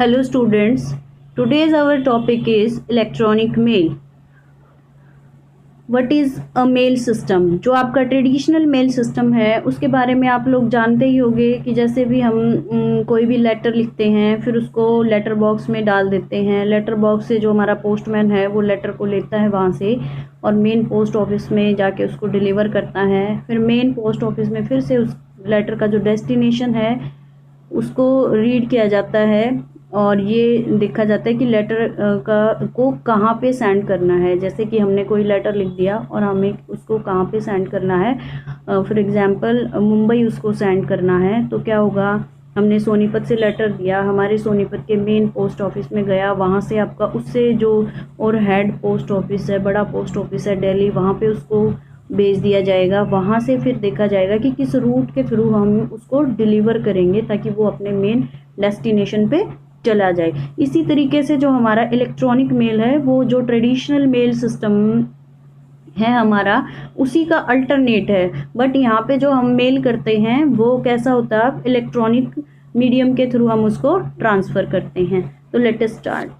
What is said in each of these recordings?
Hello students, today's our topic is electronic mail. What is a mail system. जो आपका traditional mail system है उसके बारे में आप लोग जानते ही होंगे कि जैसे भी हम कोई भी लेटर लिखते हैं फिर उसको लेटर बॉक्स में डाल देते हैं। लेटर बॉक्स से जो हमारा पोस्टमैन है वो लेटर को लेता है वहाँ से और मेन पोस्ट ऑफिस में जाके उसको डिलीवर करता है। फिर मेन पोस्ट ऑफिस में फिर से उस लेटर का जो डेस्टिनेशन है उसको रीड किया जाता है और ये देखा जाता है कि लेटर को कहाँ पे सेंड करना है। जैसे कि हमने कोई लेटर लिख दिया और हमें उसको कहाँ पे सेंड करना है, फॉर एग्जांपल मुंबई उसको सेंड करना है तो क्या होगा, हमने सोनीपत से लेटर दिया, हमारे सोनीपत के मेन पोस्ट ऑफिस में गया, वहाँ से आपका उससे जो और हेड पोस्ट ऑफिस है, बड़ा पोस्ट ऑफिस है दिल्ली, वहाँ पे उसको भेज दिया जाएगा। वहाँ से फिर देखा जाएगा कि किस रूट के थ्रू हम उसको डिलीवर करेंगे ताकि वो अपने मेन डेस्टिनेशन पे चला जाए। इसी तरीके से जो हमारा इलेक्ट्रॉनिक मेल है वो जो ट्रेडिशनल मेल सिस्टम है हमारा उसी का अल्टरनेट है, बट यहाँ पे जो हम मेल करते हैं वो कैसा होता है, इलेक्ट्रॉनिक मीडियम के थ्रू हम उसको ट्रांसफ़र करते हैं। तो let us start.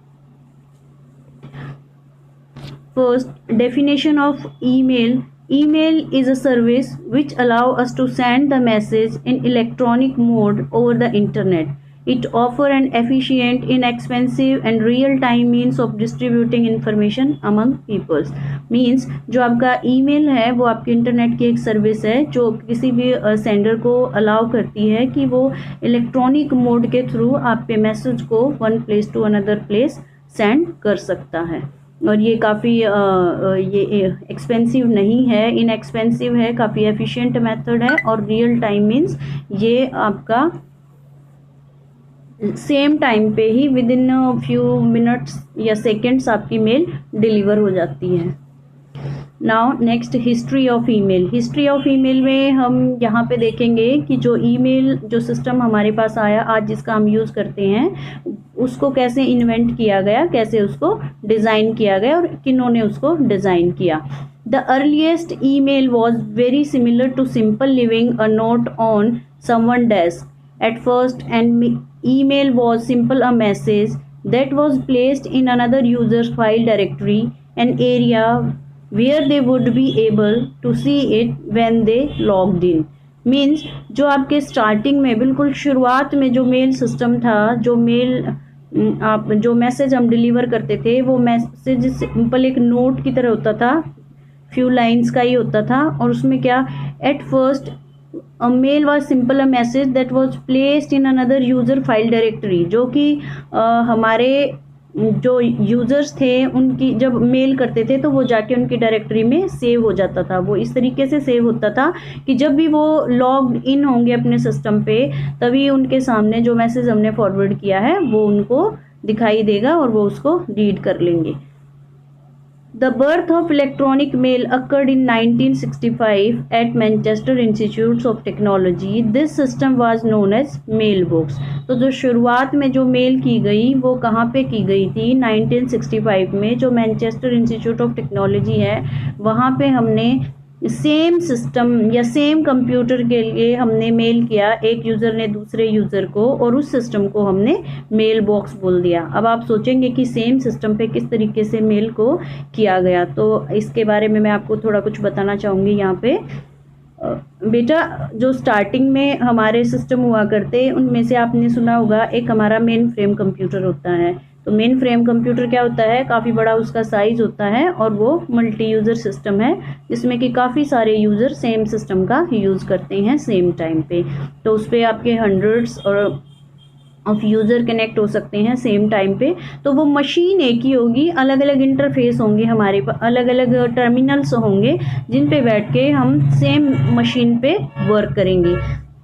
First, definition of email. Email is a service which allow us to send the message in electronic mode over the internet. It offer an efficient, inexpensive and real-time means of distributing information among peoples. Means जो आपका email है वो आपके internet की एक service है जो किसी भी सेंडर को अलाउ करती है कि वो इलेक्ट्रॉनिक मोड के थ्रू आप पे मैसेज को one place to another place send कर सकता है। और ये काफ़ी ये एक्सपेंसिव नहीं है, इनएक्सपेंसिव है, काफ़ी एफिशिएंट मेथड है और रियल टाइम मीन्स ये आपका सेम टाइम पे ही विद इन फ्यू मिनट्स या सेकेंड्स आपकी मेल डिलीवर हो जाती है। Now next, history of email. History of email में हम यहाँ पे देखेंगे कि जो ईमेल जो सिस्टम हमारे पास आया आज जिसका हम यूज़ करते हैं उसको कैसे इन्वेंट किया गया, कैसे उसको डिज़ाइन किया गया और किन्होंने उसको डिज़ाइन किया। The earliest email was very similar to simple leaving a note on someone desk at first and email was simple a message that was placed in another user's file directory, an area where they would be able to see it when they logged in. Means जो आपके starting में बिल्कुल शुरुआत में जो mail system था, जो mail आप जो मैसेज हम डिलीवर करते थे वो मैसेज सिंपल एक नोट की तरह होता था, फ्यू लाइंस का ही होता था और उसमें क्या, at first a mail was simple a message that was placed in another user file directory, जो कि हमारे जो यूज़र्स थे उनकी जब मेल करते थे तो वो जाके उनकी डायरेक्टरी में सेव हो जाता था। वो इस तरीके से सेव होता था कि जब भी वो लॉग्ड इन होंगे अपने सिस्टम पे तभी उनके सामने जो मैसेज हमने फॉरवर्ड किया है वो उनको दिखाई देगा और वो उसको रीड कर लेंगे। The birth of electronic mail occurred in 1965 at Manchester Institute of Technology. This system was known as mailbox. तो जो शुरुआत में जो मेल की गई वो कहाँ पे की गई थी, 1965 में जो मैनचेस्टर इंस्टीट्यूट ऑफ टेक्नोलॉजी है वहाँ पे हमने सेम सिस्टम या सेम कंप्यूटर के लिए हमने मेल किया, एक यूज़र ने दूसरे यूज़र को, और उस सिस्टम को हमने मेल बॉक्स बोल दिया। अब आप सोचेंगे कि सेम सिस्टम पे किस तरीके से मेल को किया गया, तो इसके बारे में मैं आपको थोड़ा कुछ बताना चाहूँगी यहाँ पे। बेटा जो स्टार्टिंग में हमारे सिस्टम हुआ करते उनमें से आपने सुना होगा एक हमारा मेन फ्रेम कंप्यूटर होता है। तो मेन फ्रेम कंप्यूटर क्या होता है, काफ़ी बड़ा उसका साइज़ होता है और वो मल्टी यूज़र सिस्टम है जिसमें कि काफ़ी सारे यूज़र सेम सिस्टम का यूज़ करते हैं सेम टाइम पे। तो उस पर आपके हंड्रेड्स और ऑफ यूज़र कनेक्ट हो सकते हैं सेम टाइम पे। तो वो मशीन एक ही होगी, अलग अलग इंटरफेस होंगे हमारे पास, अलग अलग टर्मिनल्स होंगे जिन पे बैठ के हम सेम मशीन पे वर्क करेंगे।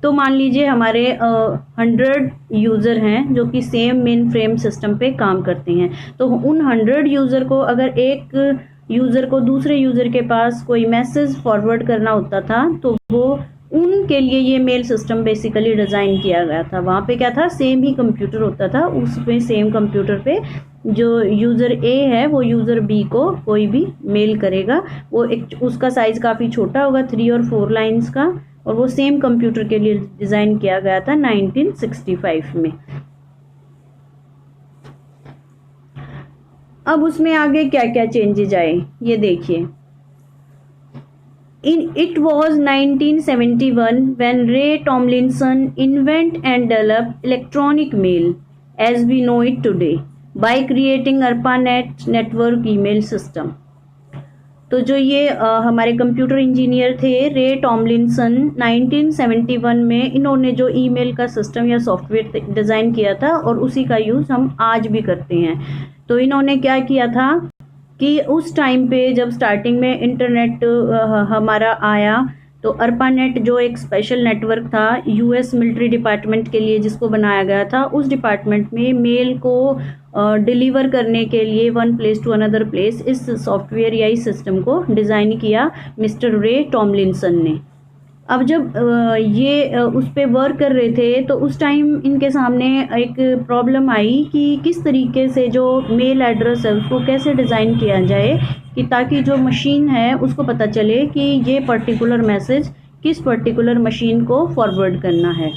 तो मान लीजिए हमारे 100 यूज़र हैं जो कि सेम मेन फ्रेम सिस्टम पे काम करते हैं। तो उन 100 यूज़र को अगर एक यूज़र को दूसरे यूज़र के पास कोई मैसेज फॉरवर्ड करना होता था तो वो उनके लिए ये मेल सिस्टम बेसिकली डिज़ाइन किया गया था। वहाँ पे क्या था, सेम ही कंप्यूटर होता था, उसमें सेम कंप्यूटर पे जो यूज़र ए है वो यूज़र बी को कोई भी मेल करेगा। वो एक उसका साइज़ काफ़ी छोटा होगा, 3 और 4 लाइंस का, और वो सेम कंप्यूटर के लिए डिज़ाइन किया गया था 1965 में। अब उसमें आगे क्या क्या चेंजेज आए ये देखिए। It was 1971 when Ray Tomlinson invented and developed electronic mail as we know it today by creating ARPANET network email system। तो जो ये हमारे कंप्यूटर इंजीनियर थे रे टॉमलिंसन 1971 में इन्होंने जो ईमेल का सिस्टम या सॉफ्टवेयर डिज़ाइन किया था और उसी का यूज़ हम आज भी करते हैं। तो इन्होंने क्या किया था कि उस टाइम पे जब स्टार्टिंग में इंटरनेट हमारा आया तो ARPANET जो एक स्पेशल नेटवर्क था यूएस मिलिट्री डिपार्टमेंट के लिए जिसको बनाया गया था, उस डिपार्टमेंट में मेल को डिलीवर करने के लिए one place to another place इस सॉफ्टवेयर या इस सिस्टम को डिज़ाइन किया मिस्टर रे टॉमलिंसन ने। अब जब ये उस पर वर्क कर रहे थे तो उस टाइम इनके सामने एक प्रॉब्लम आई कि किस तरीके से जो मेल एड्रेस है उसको कैसे डिज़ाइन किया जाए कि ताकि जो मशीन है उसको पता चले कि ये पर्टिकुलर मैसेज किस पर्टिकुलर मशीन को फॉरवर्ड करना है।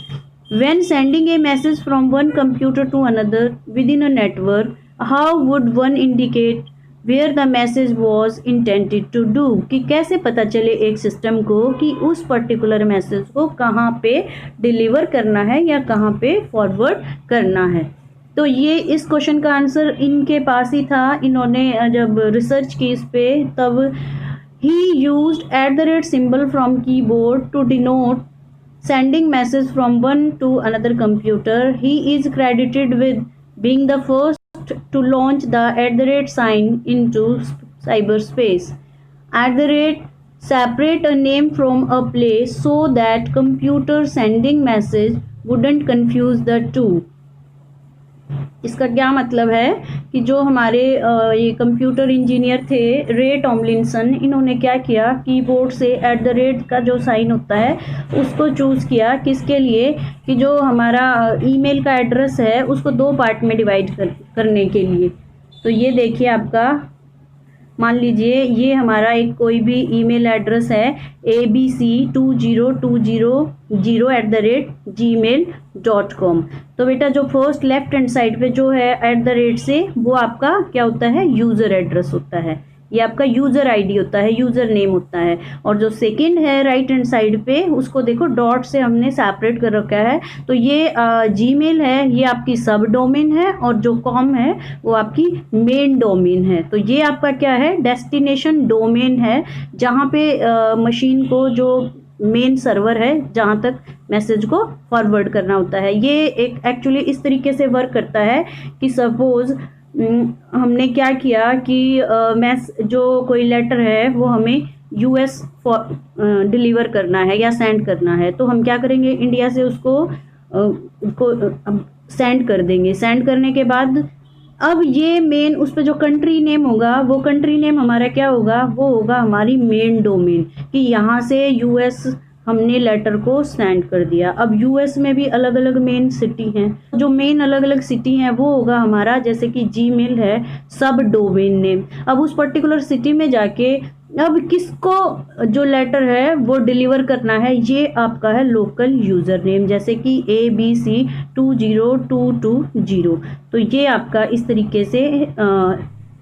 When sending a message from one computer to another within a network, how would one indicate where the message was intended to do? कि कैसे पता चले एक सिस्टम को कि उस पर्टिकुलर मैसेज को कहाँ पे डिलीवर करना है या कहाँ पे फॉरवर्ड करना है। तो ये इस क्वेश्चन का आंसर इनके पास ही था। इन्होंने जब रिसर्च की इस पे तब he used @ symbol from keyboard to denote sending message from one to another computer. He is credited with being the first to launch the @ sign into cyberspace. @ separate a name from a place so that computer sending message wouldn't confuse the two. इसका क्या मतलब है कि जो हमारे ये computer engineer थे Ray Tomlinson, इन्होंने क्या किया कीबोर्ड से @ का जो साइन होता है उसको चूज़ किया किसके लिए कि जो हमारा ईमेल का एड्रेस है उसको दो पार्ट में डिवाइड करने के लिए। तो ये देखिए आपका मान लीजिए ये हमारा एक कोई भी ईमेल एड्रेस है abc2020@gmail.com। तो बेटा जो फर्स्ट लेफ्ट हैंड साइड पे जो है @ से वो आपका क्या होता है यूज़र एड्रेस होता है, ये आपका यूज़र आईडी होता है, यूज़र नेम होता है। और जो सेकंड है राइट हैंड साइड पे उसको देखो डॉट से हमने सेपरेट कर रखा है। तो ये जीमेल है, ये आपकी सब डोमेन है और जो कॉम है वो आपकी मेन डोमेन है। तो ये आपका क्या है डेस्टिनेशन डोमेन है जहाँ पे मशीन को जो मेन सर्वर है जहाँ तक मैसेज को फॉरवर्ड करना होता है। ये एक एक्चुअली इस तरीके से वर्क करता है कि सपोज हमने क्या किया कि जो कोई लेटर है वो हमें यूएस डिलीवर करना है या सेंड करना है, तो हम क्या करेंगे इंडिया से उसको सेंड कर देंगे। सेंड करने के बाद अब ये मेन उस पर जो कंट्री नेम होगा वो कंट्री नेम हमारा क्या होगा, वो होगा हमारी मेन डोमेन कि यहाँ से यूएस हमने लेटर को सेंड कर दिया। अब यूएस में भी अलग अलग मेन सिटी हैं, जो मेन अलग अलग सिटी हैं वो होगा हमारा जैसे कि जीमेल है सब डोमेन नेम। अब उस पर्टिकुलर सिटी में जाके अब किसको जो लेटर है वो डिलीवर करना है, ये आपका है लोकल यूज़र नेम जैसे कि abc20220। तो ये आपका इस तरीके से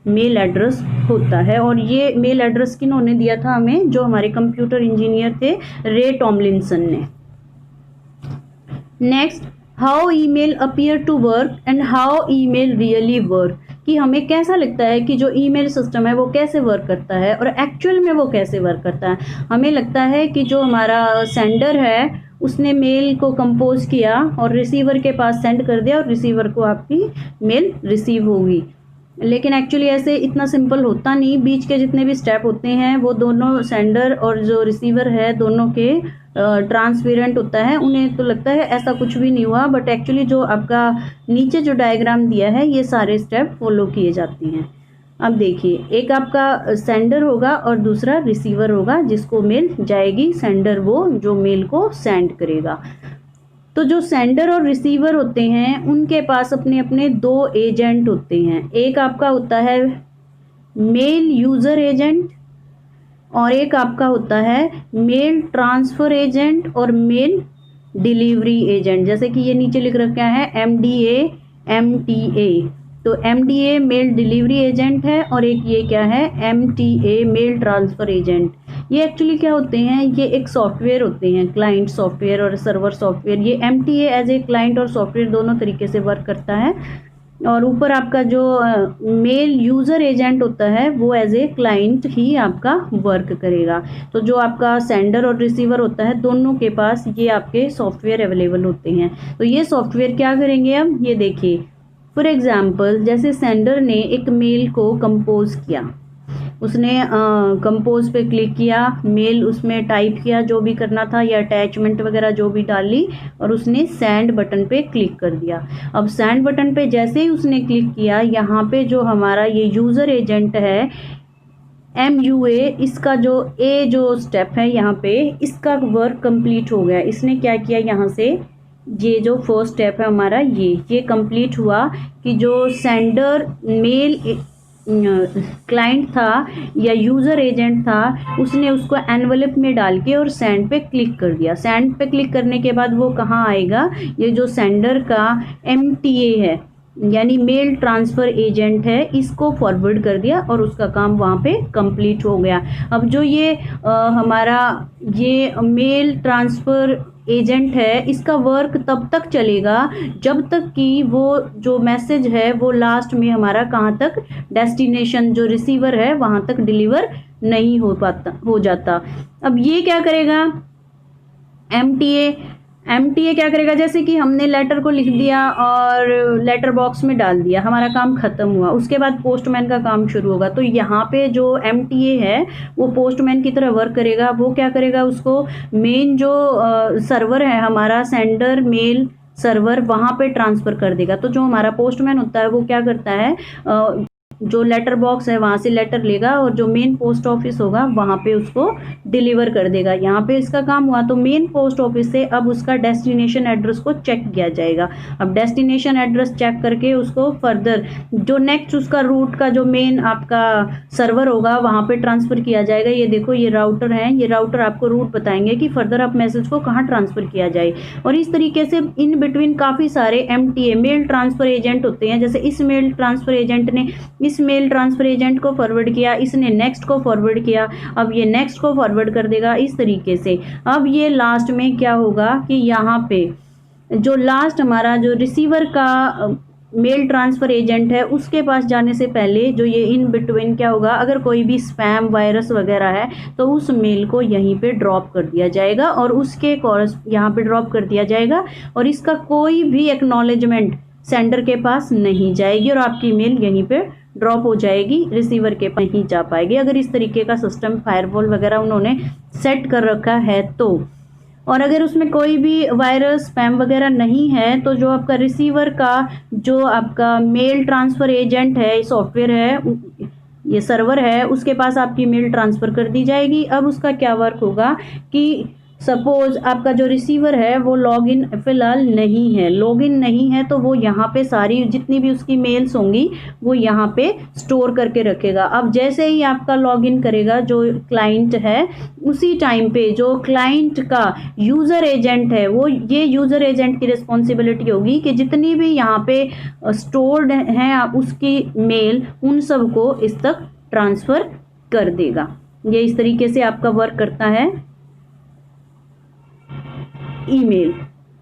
मेल एड्रेस होता है। और ये मेल एड्रेस किन्होंने दिया था हमें, जो हमारे कंप्यूटर इंजीनियर थे रे टॉमलिंसन ने। Next, how email appear to work and how email really work, कि हमें कैसा लगता है कि जो ईमेल सिस्टम है वो कैसे वर्क करता है और एक्चुअल में वो कैसे वर्क करता है। हमें लगता है कि जो हमारा सेंडर है उसने मेल को कंपोज किया और रिसीवर के पास सेंड कर दिया और रिसीवर को आपकी मेल रिसीव होगी, लेकिन एक्चुअली ऐसे इतना सिंपल होता नहीं। बीच के जितने भी स्टेप होते हैं वो दोनों सेंडर और जो रिसीवर है दोनों के ट्रांसपेरेंट होता है, उन्हें तो लगता है ऐसा कुछ भी नहीं हुआ, बट एक्चुअली जो आपका नीचे जो डायग्राम दिया है ये सारे स्टेप फॉलो किए जाते हैं। अब देखिए एक आपका सेंडर होगा और दूसरा रिसीवर होगा जिसको मेल जाएगी, सेंडर वो जो मेल को सेंड करेगा। तो जो सेंडर और रिसीवर होते हैं उनके पास अपने अपने दो एजेंट होते हैं, एक आपका होता है मेल यूज़र एजेंट और एक आपका होता है मेल ट्रांसफ़र एजेंट और मेल डिलीवरी एजेंट। जैसे कि ये नीचे लिख रखा है MDA MTA। तो MDA मेल डिलीवरी एजेंट है और एक ये क्या है MTA मेल ट्रांसफ़र एजेंट। ये एक्चुअली क्या होते हैं, ये एक सॉफ्टवेयर होते हैं, क्लाइंट सॉफ्टवेयर और सर्वर सॉफ्टवेयर। ये MTA एज ए क्लाइंट और सॉफ्टवेयर दोनों तरीके से वर्क करता है। और ऊपर आपका जो मेल यूज़र एजेंट होता है वो एज ए क्लाइंट ही आपका वर्क करेगा। तो जो आपका सेंडर और रिसीवर होता है दोनों के पास ये आपके सॉफ्टवेयर अवेलेबल होते हैं। तो ये सॉफ्टवेयर क्या करेंगे, अब ये देखिए फॉर एग्जाम्पल जैसे सेंडर ने एक मेल को कंपोज किया, उसने कंपोज पे क्लिक किया, मेल उसमें टाइप किया जो भी करना था या अटैचमेंट वगैरह जो भी डाली, और उसने सेंड बटन पे क्लिक कर दिया। अब सेंड बटन पे जैसे ही उसने क्लिक किया, यहाँ पे जो हमारा ये यूज़र एजेंट है MUA, इसका जो स्टेप है यहाँ पे, इसका वर्क कंप्लीट हो गया। इसने क्या किया, यहाँ से ये जो फर्स्ट स्टेप है हमारा ये कंप्लीट हुआ कि जो सेंडर मेल क्लाइंट था या यूज़र एजेंट था, उसने उसको एनवलप में डाल के और सेंड पे क्लिक कर दिया। सेंड पे क्लिक करने के बाद वो कहाँ आएगा, ये जो सेंडर का MTA है यानी मेल ट्रांसफ़र एजेंट है, इसको फॉरवर्ड कर दिया और उसका काम वहाँ पे कंप्लीट हो गया। अब जो ये हमारा ये मेल ट्रांसफ़र एजेंट है, इसका वर्क तब तक चलेगा जब तक कि वो जो मैसेज है वो लास्ट में हमारा कहाँ तक, डेस्टिनेशन जो रिसीवर है वहाँ तक डिलीवर नहीं हो जाता। अब ये क्या करेगा, MTA क्या करेगा, जैसे कि हमने लेटर को लिख दिया और लेटर बॉक्स में डाल दिया, हमारा काम ख़त्म हुआ। उसके बाद पोस्टमैन का काम शुरू होगा। तो यहाँ पे जो MTA है वो पोस्टमैन की तरह वर्क करेगा। वो क्या करेगा, उसको मेन जो सर्वर है हमारा सेंडर मेल सर्वर, वहाँ पे ट्रांसफ़र कर देगा। तो जो हमारा पोस्टमैन होता है वो क्या करता है, जो लेटर बॉक्स है वहाँ से लेटर लेगा और जो मेन पोस्ट ऑफिस होगा वहाँ पे उसको डिलीवर कर देगा। यहाँ पे इसका काम हुआ। तो मेन पोस्ट ऑफिस से अब उसका डेस्टिनेशन एड्रेस को चेक किया जाएगा। अब डेस्टिनेशन एड्रेस चेक करके उसको फर्दर जो नेक्स्ट उसका रूट का जो मेन आपका सर्वर होगा वहाँ पे ट्रांसफ़र किया जाएगा। ये देखो ये राउटर है, ये राउटर आपको रूट बताएंगे कि फर्दर आप मैसेज को कहाँ ट्रांसफ़र किया जाए। और इस तरीके से इन बिटवीन काफ़ी सारे MTA मेल ट्रांसफ़र एजेंट होते हैं। जैसे इस मेल ट्रांसफ़र एजेंट ने इस मेल ट्रांसफ़र एजेंट को फॉरवर्ड किया, इसने नेक्स्ट को फॉरवर्ड किया, अब ये नेक्स्ट को फॉरवर्ड कर देगा इस तरीके से। अब ये लास्ट में क्या होगा कि यहाँ पे जो लास्ट हमारा जो रिसीवर का मेल ट्रांसफ़र एजेंट है उसके पास जाने से पहले जो ये इन बिटवीन क्या होगा, अगर कोई भी स्पैम वायरस वगैरह है तो उस मेल को यहीं पे ड्रॉप कर दिया जाएगा और उसके कॉरस यहाँ पे ड्रॉप कर दिया जाएगा और इसका कोई भी एक्नॉलेजमेंट सेंडर के पास नहीं जाएगी और आपकी मेल यहीं पे ड्रॉप हो जाएगी, रिसीवर के पास नहीं जा पाएगी। अगर इस तरीके का सिस्टम फायरवॉल वगैरह उन्होंने सेट कर रखा है तो। और अगर उसमें कोई भी वायरस स्पैम वगैरह नहीं है तो जो आपका रिसीवर का जो आपका मेल ट्रांसफ़र एजेंट है, सॉफ्टवेयर है, ये सर्वर है, उसके पास आपकी मेल ट्रांसफ़र कर दी जाएगी। अब उसका क्या वर्क होगा कि सपोज आपका जो रिसीवर है वो लॉगिन फ़िलहाल नहीं है, लॉगिन नहीं है तो वो यहाँ पे सारी जितनी भी उसकी मेल्स होंगी वो यहाँ पे स्टोर करके रखेगा। अब जैसे ही आपका लॉगिन करेगा जो क्लाइंट है, उसी टाइम पे जो क्लाइंट का यूज़र एजेंट है वो ये यूज़र एजेंट की रिस्पॉन्सिबिलिटी होगी कि जितनी भी यहाँ पे स्टोर्ड हैं उसकी मेल उन सब को इस तक ट्रांसफ़र कर देगा। ये इस तरीके से आपका वर्क करता है ईमेल।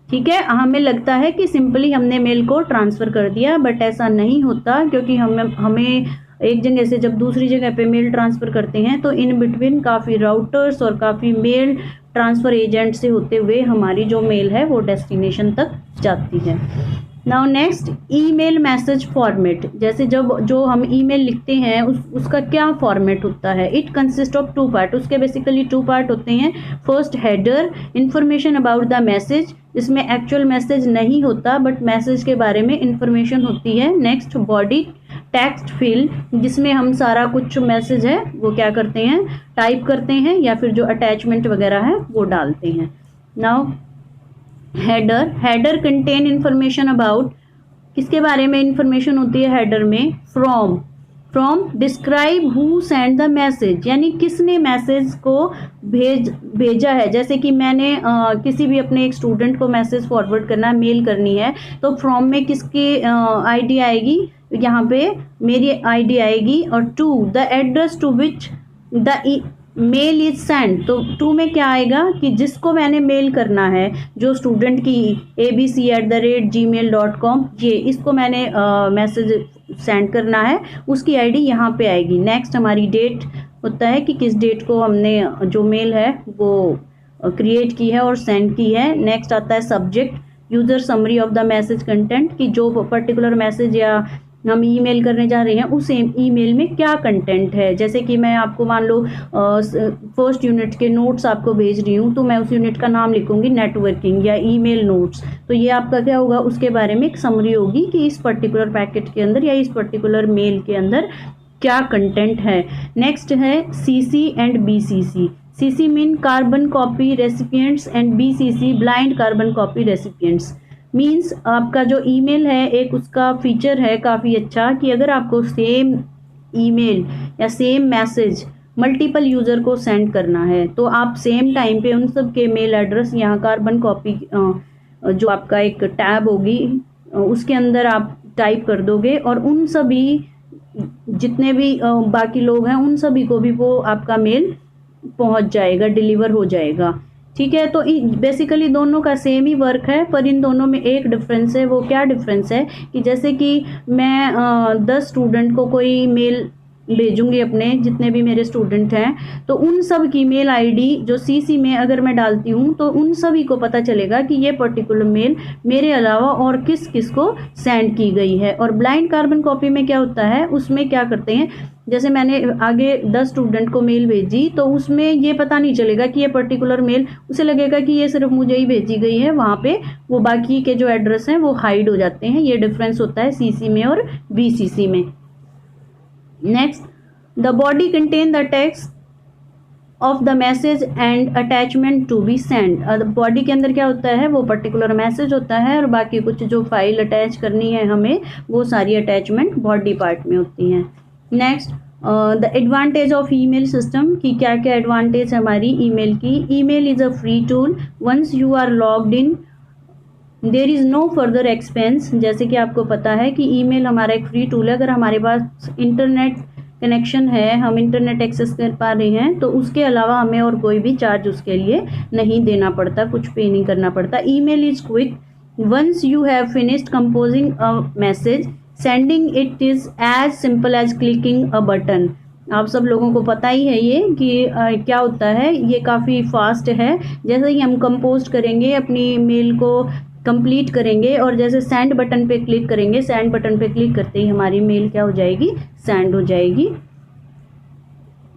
ठीक है, हमें लगता है कि सिंपली हमने मेल को ट्रांसफ़र कर दिया, बट ऐसा नहीं होता क्योंकि हमें एक जगह से जब दूसरी जगह पे मेल ट्रांसफ़र करते हैं तो इन बिटवीन काफ़ी राउटर्स और काफ़ी मेल ट्रांसफ़र एजेंट से होते हुए हमारी जो मेल है वो डेस्टिनेशन तक जाती है। Now next email message format. जैसे जब जो हम ईमेल लिखते हैं उसका क्या फॉर्मेट होता है, इट कंसिस्ट ऑफ 2 पार्ट। उसके बेसिकली 2 पार्ट होते हैं। First header, information about the message, इसमें एक्चुअल मैसेज नहीं होता बट मैसेज के बारे में इंफॉर्मेशन होती है। नेक्स्ट बॉडी टेक्स्ट फील्ड, जिसमें हम सारा कुछ मैसेज है वो क्या करते हैं, टाइप करते हैं या फिर जो अटैचमेंट वगैरह है वो डालते हैं। Now header contain information about, किसके बारे में इंफॉर्मेशन होती है हेडर में, from describe who send the message, यानी किसने मैसेज को भेजा है। जैसे कि मैंने किसी भी अपने एक स्टूडेंट को मैसेज फॉरवर्ड करना है, मेल करनी है, तो फ्रॉम में किसकी आईडी आएगी, यहाँ पे मेरी आईडी आएगी, और to the address to which the mail is send, तो टू में क्या आएगा कि जिसको मैंने मेल करना है, जो स्टूडेंट की abc@gmail.com, ये इसको मैंने मैसेज सेंड करना है, उसकी आईडी यहाँ पे आएगी। नेक्स्ट हमारी डेट होता है कि किस डेट को हमने जो मेल है वो क्रिएट की है और सेंड की है। नेक्स्ट आता है subject, user summary of the message content, कि जो पर्टिकुलर मैसेज या हम ईमेल करने जा रहे हैं उस ईमेल में क्या कंटेंट है। जैसे कि मैं आपको मान लो फर्स्ट यूनिट के नोट्स आपको भेज रही हूँ, तो मैं उस यूनिट का नाम लिखूंगी नेटवर्किंग या ईमेल नोट्स, तो ये आपका क्या होगा, उसके बारे में एक समरी होगी कि इस पर्टिकुलर पैकेट के अंदर या इस पर्टिकुलर मेल के अंदर क्या कंटेंट है। नेक्स्ट है CC and BCC. CC mean carbon copy recipients and BCC blind carbon copy recipients. Means आपका जो ईमेल है एक उसका फीचर है काफ़ी अच्छा कि अगर आपको सेम ईमेल या सेम मैसेज मल्टीपल यूज़र को सेंड करना है, तो आप सेम टाइम पे उन सब के मेल एड्रेस यहाँ कार्बन कॉपी जो आपका एक टैब होगी उसके अंदर आप टाइप कर दोगे, और उन सभी जितने भी बाकी लोग हैं उन सभी को भी वो आपका मेल पहुंच जाएगा, डिलीवर हो जाएगा। ठीक है, तो बेसिकली दोनों का सेम ही वर्क है, पर इन दोनों में एक डिफरेंस है। वो क्या डिफरेंस है कि जैसे कि मैं 10 स्टूडेंट को कोई मेल भेजूंगी, अपने जितने भी मेरे स्टूडेंट हैं, तो उन सब की मेल आईडी जो सीसी में अगर मैं डालती हूँ तो उन सभी को पता चलेगा कि ये पर्टिकुलर मेल मेरे अलावा और किस किस को सेंड की गई है। और ब्लाइंड कार्बन कॉपी में क्या होता है, उसमें क्या करते हैं, जैसे मैंने आगे 10 स्टूडेंट को मेल भेजी, तो उसमें ये पता नहीं चलेगा कि ये पर्टिकुलर मेल, उसे लगेगा कि ये सिर्फ मुझे ही भेजी गई है, वहाँ पे वो बाकी के जो एड्रेस हैं वो हाइड हो जाते हैं। ये डिफरेंस होता है सीसी में और बीसीसी में। Next, the body contain the text of the message and attachment to be send. Body के अंदर क्या होता है, वो पर्टिकुलर मैसेज होता है, और बाकी कुछ जो फाइल अटैच करनी है हमें, वो सारी अटैचमेंट बॉडी पार्ट में होती हैं। Next, the advantage of email system, की क्या क्या एडवांटेज है हमारी ईमेल की। Email is a free tool, once you are logged in there is no further expense. जैसे कि आपको पता है कि ईमेल हमारा एक फ्री टूल है, अगर हमारे पास इंटरनेट कनेक्शन है, हम इंटरनेट एक्सेस कर पा रहे हैं, तो उसके अलावा हमें और कोई भी चार्ज उसके लिए नहीं देना पड़ता, कुछ पे नहीं करना पड़ता। Email is quick, once you have finished composing a message sending it is as simple as clicking a button. आप सब लोगों को पता ही है ये कि क्या होता है, ये काफ़ी फास्ट है। जैसे ही हम कंपोज करेंगे, अपनी मेल को कंप्लीट करेंगे, और जैसे सेंड बटन पे क्लिक करेंगे, सेंड बटन पे क्लिक करते ही हमारी मेल क्या हो जाएगी, सेंड हो जाएगी।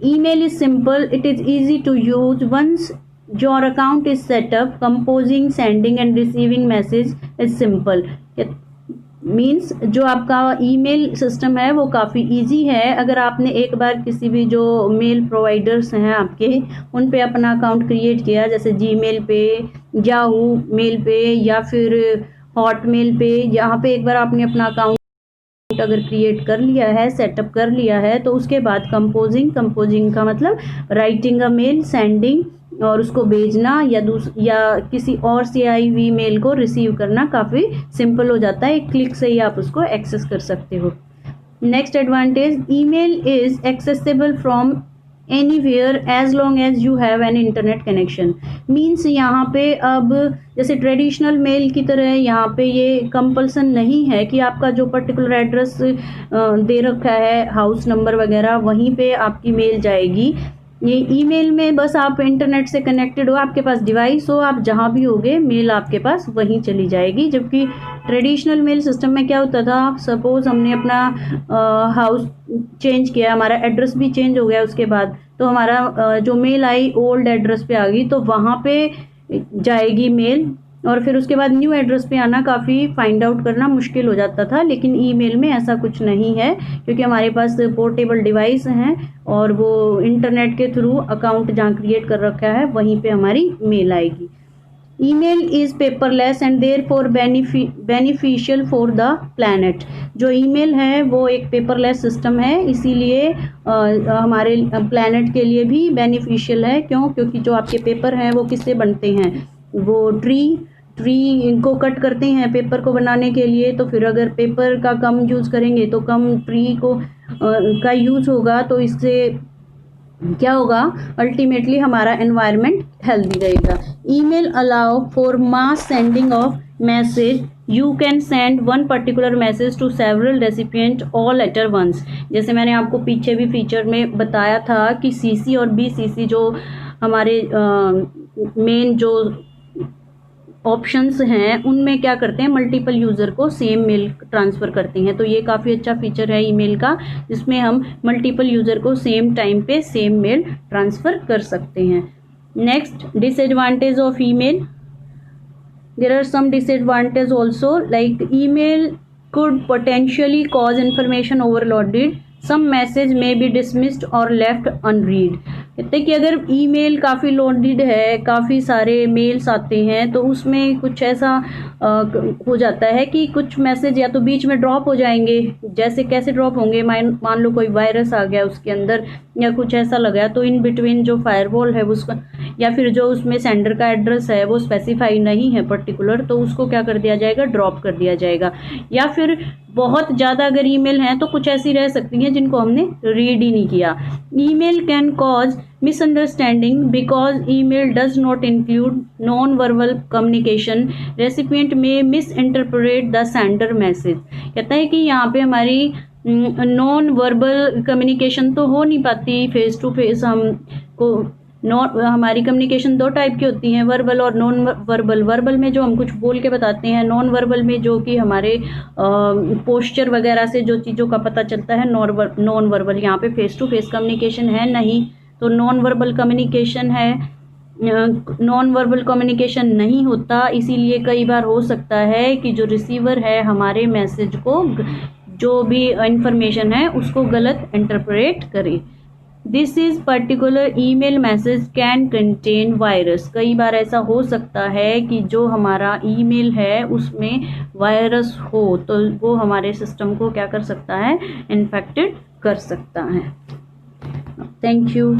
Email is simple, it is easy to use, once your account is set up, composing sending and receiving message is simple. Means जो आपका ईमेल सिस्टम है वो काफ़ी इजी है। अगर आपने एक बार किसी भी जो मेल प्रोवाइडर्स हैं आपके, उन पे अपना अकाउंट क्रिएट किया, जैसे जीमेल पे, याहू मेल पे या फिर हॉटमेल पे, यहाँ पे एक बार आपने अपना अकाउंट अगर क्रिएट कर लिया है, सेटअप कर लिया है, तो उसके बाद कंपोजिंग का मतलब राइटिंग अ मेल, सेंडिंग और उसको भेजना, या किसी और से आई हुई मेल को रिसीव करना काफ़ी सिंपल हो जाता है। एक क्लिक से ही आप उसको एक्सेस कर सकते हो। Next advantage, email is accessible from anywhere as long as you have an internet connection. Means यहाँ पे अब जैसे ट्रेडिशनल मेल की तरह यहाँ पे ये कंपल्सन नहीं है कि आपका जो पर्टिकुलर एड्रेस दे रखा है, हाउस नंबर वगैरह, वहीं पे आपकी मेल जाएगी। ये ईमेल में बस आप इंटरनेट से कनेक्टेड हो, आपके पास डिवाइस हो, आप जहाँ भी होगे मेल आपके पास वहीं चली जाएगी। जबकि ट्रेडिशनल मेल सिस्टम में क्या होता था, सपोज हमने अपना हाउस चेंज किया, हमारा एड्रेस भी चेंज हो गया उसके बाद, तो हमारा जो मेल आई ओल्ड एड्रेस पे आ गई, तो वहाँ पे जाएगी मेल, और फिर उसके बाद न्यू एड्रेस पे आना काफ़ी फाइंड आउट करना मुश्किल हो जाता था। लेकिन ईमेल में ऐसा कुछ नहीं है, क्योंकि हमारे पास पोर्टेबल डिवाइस हैं और वो इंटरनेट के थ्रू अकाउंट जहाँ क्रिएट कर रखा है वहीं पे हमारी मेल आएगी। Email is paperless and therefore beneficial for the planet. जो ईमेल है वो एक पेपरलेस सिस्टम है, इसीलिए हमारे प्लैनेट के लिए भी बेनिफिशियल है। क्यों? क्योंकि जो आपके पेपर हैं वो किससे बनते हैं, वो ट्री को कट करते हैं पेपर को बनाने के लिए, तो फिर अगर पेपर का कम यूज़ करेंगे तो कम ट्री को का यूज़ होगा, तो इससे क्या होगा, अल्टीमेटली हमारा एनवायरनमेंट हेल्दी रहेगा। Email allow for mass sending of message, you can send one particular message to several recipient all at once. जैसे मैंने आपको पीछे भी फीचर में बताया था कि सीसी और बीसीसी जो हमारे मेन जो ऑप्शंस हैं उनमें क्या करते हैं, मल्टीपल यूज़र को सेम मेल ट्रांसफ़र करते हैं। तो ये काफ़ी अच्छा फीचर है ईमेल का, जिसमें हम मल्टीपल यूज़र को सेम टाइम पे सेम मेल ट्रांसफ़र कर सकते हैं। Next, disadvantage of email. There are some disadvantage also, like email could potentially cause information overloaded, some message may be dismissed or left unread। कहते हैं कि अगर email काफ़ी लोडेड है, काफ़ी सारे मेल्स आते हैं, तो उसमें कुछ ऐसा हो जाता है कि कुछ मैसेज या तो बीच में ड्रॉप हो जाएंगे। जैसे कैसे ड्रॉप होंगे, मान लो कोई वायरस आ गया उसके अंदर या कुछ ऐसा लगा, तो इन बिटवीन जो फायरवॉल है उसका या फिर जो उसमें सेंडर का एड्रेस है वो स्पेसिफाई नहीं है पर्टिकुलर, तो उसको क्या कर दिया जाएगा, ड्रॉप कर दिया जाएगा। या फिर बहुत ज़्यादा अगर ईमेल हैं तो कुछ ऐसी रह सकती हैं जिनको हमने रीड ही नहीं किया। Email can cause misunderstanding because email does not include non verbal communication, recipient may misinterpret the sender message. कहता है कि यहाँ पे हमारी नॉन वर्बल कम्युनिकेशन तो हो नहीं पाती, फेस टू फेस हमको हमारी कम्युनिकेशन दो टाइप की होती हैं, वर्बल और नॉन वर्बल। वर्बल में जो हम कुछ बोल के बताते हैं, नॉन वर्बल में जो कि हमारे पोस्चर वगैरह से जो चीज़ों का पता चलता है, नॉन वर्बल। यहाँ पे फेस टू फेस कम्युनिकेशन है नहीं, तो नॉन वर्बल कम्युनिकेशन है। नॉन वर्बल कम्युनिकेशन नहीं होता, इसीलिए कई बार हो सकता है कि जो रिसीवर है हमारे मैसेज को, जो भी इंफॉर्मेशन है उसको गलत इंटरप्रेट करे। This is particular email message can contain virus. कई बार ऐसा हो सकता है कि जो हमारा ईमेल है उसमें वायरस हो, तो वो हमारे सिस्टम को क्या कर सकता है, इन्फेक्टेड कर सकता है। Thank you.